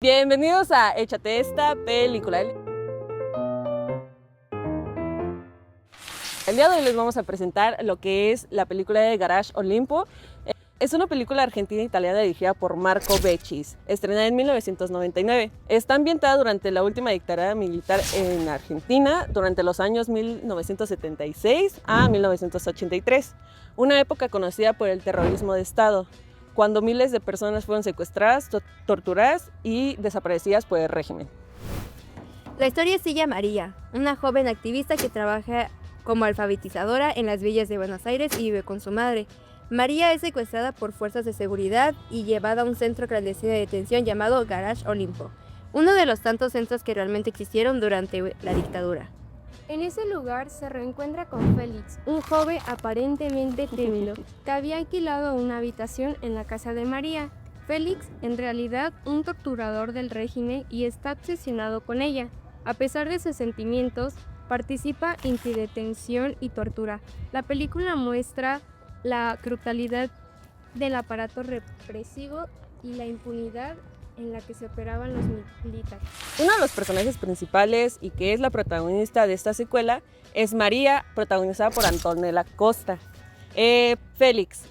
Bienvenidos a Échate esta película. El día de hoy les vamos a presentar lo que es la película de Garage Olimpo. Es una película argentina-italiana dirigida por Marco Becchis, estrenada en 1999. Está ambientada durante la última dictadura militar en Argentina, durante los años 1976 a 1983, una época conocida por el terrorismo de Estado, cuando miles de personas fueron secuestradas, torturadas y desaparecidas por el régimen. La historia sigue a María, una joven activista que trabaja como alfabetizadora en las villas de Buenos Aires y vive con su madre. María es secuestrada por fuerzas de seguridad y llevada a un centro clandestino de detención llamado Garage Olimpo, uno de los tantos centros que realmente existieron durante la dictadura. En ese lugar se reencuentra con Félix, un joven aparentemente tímido, que había alquilado una habitación en la casa de María. Félix, en realidad, un torturador del régimen y está obsesionado con ella. A pesar de sus sentimientos, participa en su detención y tortura. La película muestra la brutalidad del aparato represivo y la impunidad en la que se operaban los militares. Uno de los personajes principales y que es la protagonista de esta secuela es María, protagonizada por Antonella Costa. Félix,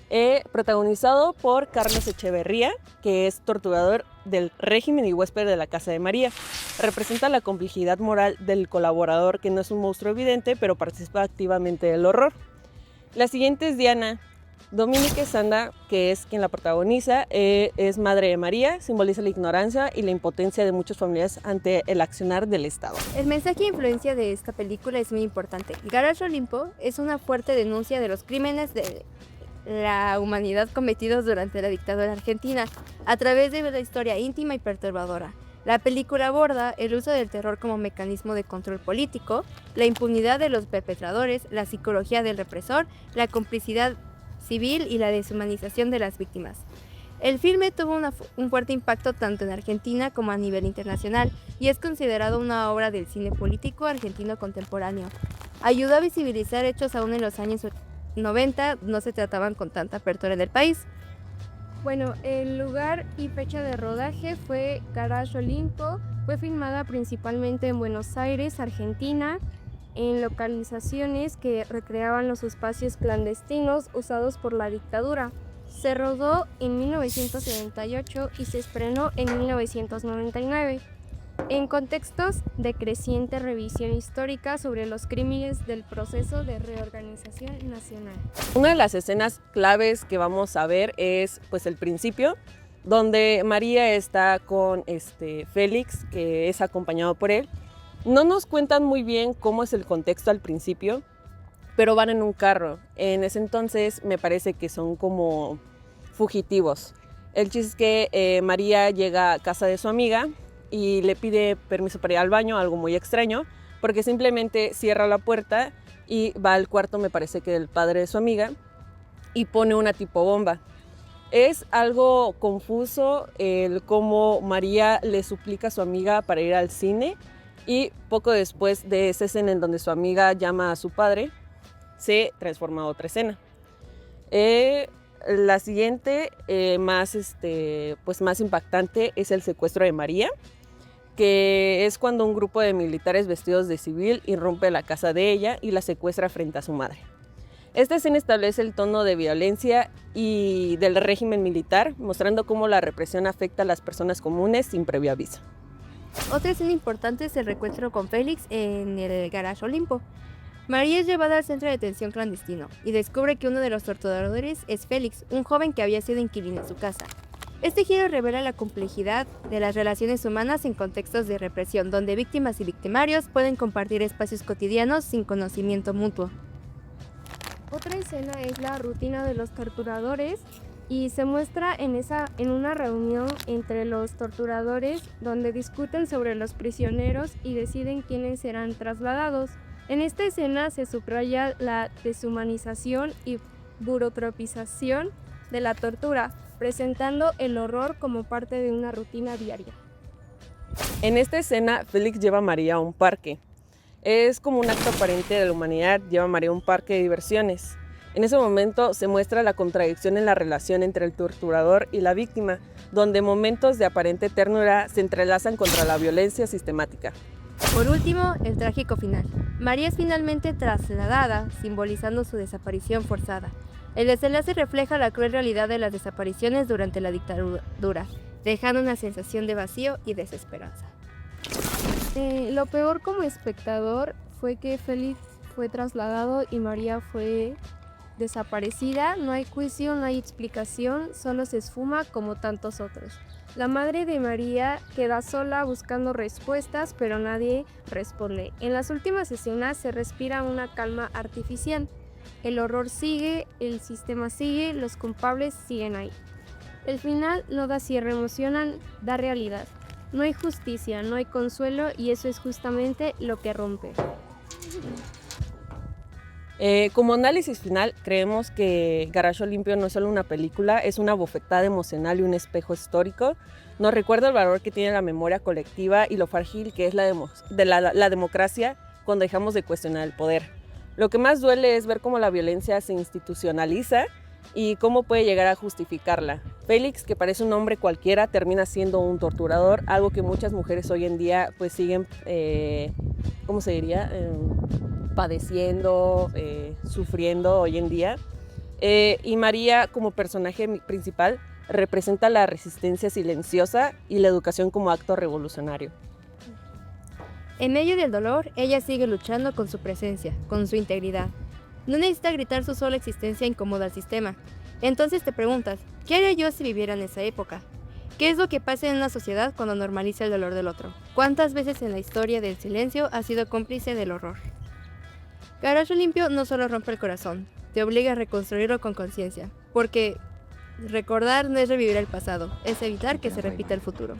protagonizado por Carlos Echeverría, que es torturador del régimen y huésped de la casa de María. Representa la complejidad moral del colaborador, que no es un monstruo evidente, pero participa activamente del horror. La siguiente es Diana. Dominique Sanda, que es quien la protagoniza, es madre de María, simboliza la ignorancia y la impotencia de muchos familiares ante el accionar del Estado. El mensaje e influencia de esta película es muy importante. Garage Olimpo es una fuerte denuncia de los crímenes de la humanidad cometidos durante la dictadura argentina, a través de una historia íntima y perturbadora. La película aborda el uso del terror como mecanismo de control político, la impunidad de los perpetradores, la psicología del represor, la complicidad civil y la deshumanización de las víctimas. El filme tuvo un fuerte impacto tanto en Argentina como a nivel internacional y es considerado una obra del cine político argentino contemporáneo. Ayudó a visibilizar hechos aún en los años 90 no se trataban con tanta apertura en el país. Bueno, el lugar y fecha de rodaje fue Garage Olimpo. Fue filmada principalmente en Buenos Aires, Argentina, en localizaciones que recreaban los espacios clandestinos usados por la dictadura. Se rodó en 1978 y se estrenó en 1999, en contextos de creciente revisión histórica sobre los crímenes del proceso de reorganización nacional. Una de las escenas claves que vamos a ver es pues el principio, donde María está con Félix, que es acompañado por él. No nos cuentan muy bien cómo es el contexto al principio, pero van en un carro. En ese entonces me parece que son como fugitivos. El chiste es que María llega a casa de su amiga y le pide permiso para ir al baño, algo muy extraño, porque simplemente cierra la puerta y va al cuarto, me parece que del padre de su amiga, y pone una tipo bomba. Es algo confuso el cómo María le suplica a su amiga para ir al cine. Y poco después de esa escena en donde su amiga llama a su padre, se transforma a otra escena. La siguiente, más impactante, es el secuestro de María, que es cuando un grupo de militares vestidos de civil irrumpe la casa de ella y la secuestra frente a su madre. Esta escena establece el tono de violencia y del régimen militar, mostrando cómo la represión afecta a las personas comunes sin previo aviso. Otra escena importante es el reencuentro con Félix en el Garage Olimpo. María es llevada al centro de detención clandestino y descubre que uno de los torturadores es Félix, un joven que había sido inquilino en su casa. Este giro revela la complejidad de las relaciones humanas en contextos de represión, donde víctimas y victimarios pueden compartir espacios cotidianos sin conocimiento mutuo. Otra escena es la rutina de los torturadores y se muestra en una reunión entre los torturadores donde discuten sobre los prisioneros y deciden quiénes serán trasladados. En esta escena se subraya la deshumanización y burocratización de la tortura, presentando el horror como parte de una rutina diaria. En esta escena, Félix lleva a María a un parque. Es como un acto aparente de la humanidad, lleva a María a un parque de diversiones. En ese momento se muestra la contradicción en la relación entre el torturador y la víctima, donde momentos de aparente ternura se entrelazan contra la violencia sistemática. Por último, el trágico final. María es finalmente trasladada, simbolizando su desaparición forzada. El desenlace refleja la cruel realidad de las desapariciones durante la dictadura, dejando una sensación de vacío y desesperanza. Lo peor como espectador fue que Félix fue trasladado y María fue desaparecida. No hay juicio, no hay explicación, solo se esfuma como tantos otros. La madre de María queda sola buscando respuestas, pero nadie responde. En las últimas escenas se respira una calma artificial. El horror sigue, el sistema sigue, los culpables siguen ahí. El final no da cierre emocional, da realidad. No hay justicia, no hay consuelo y eso es justamente lo que rompe. Como análisis final, creemos que Garage Limpio no es solo una película, es una bofetada emocional y un espejo histórico. Nos recuerda el valor que tiene la memoria colectiva y lo frágil que es la democracia cuando dejamos de cuestionar el poder. Lo que más duele es ver cómo la violencia se institucionaliza y cómo puede llegar a justificarla. Félix, que parece un hombre cualquiera, termina siendo un torturador, algo que muchas mujeres hoy en día pues siguen, ¿cómo se diría? Padeciendo, sufriendo hoy en día. Y María, como personaje principal, representa la resistencia silenciosa y la educación como acto revolucionario. En medio del dolor, ella sigue luchando con su presencia, con su integridad. No necesita gritar su sola existencia incomoda al sistema. Entonces te preguntas, ¿qué haría yo si viviera en esa época? ¿Qué es lo que pasa en una sociedad cuando normaliza el dolor del otro? ¿Cuántas veces en la historia del silencio has sido cómplice del horror? Garage Limpio no solo rompe el corazón, te obliga a reconstruirlo con conciencia, porque recordar no es revivir el pasado, es evitar que se repita el futuro.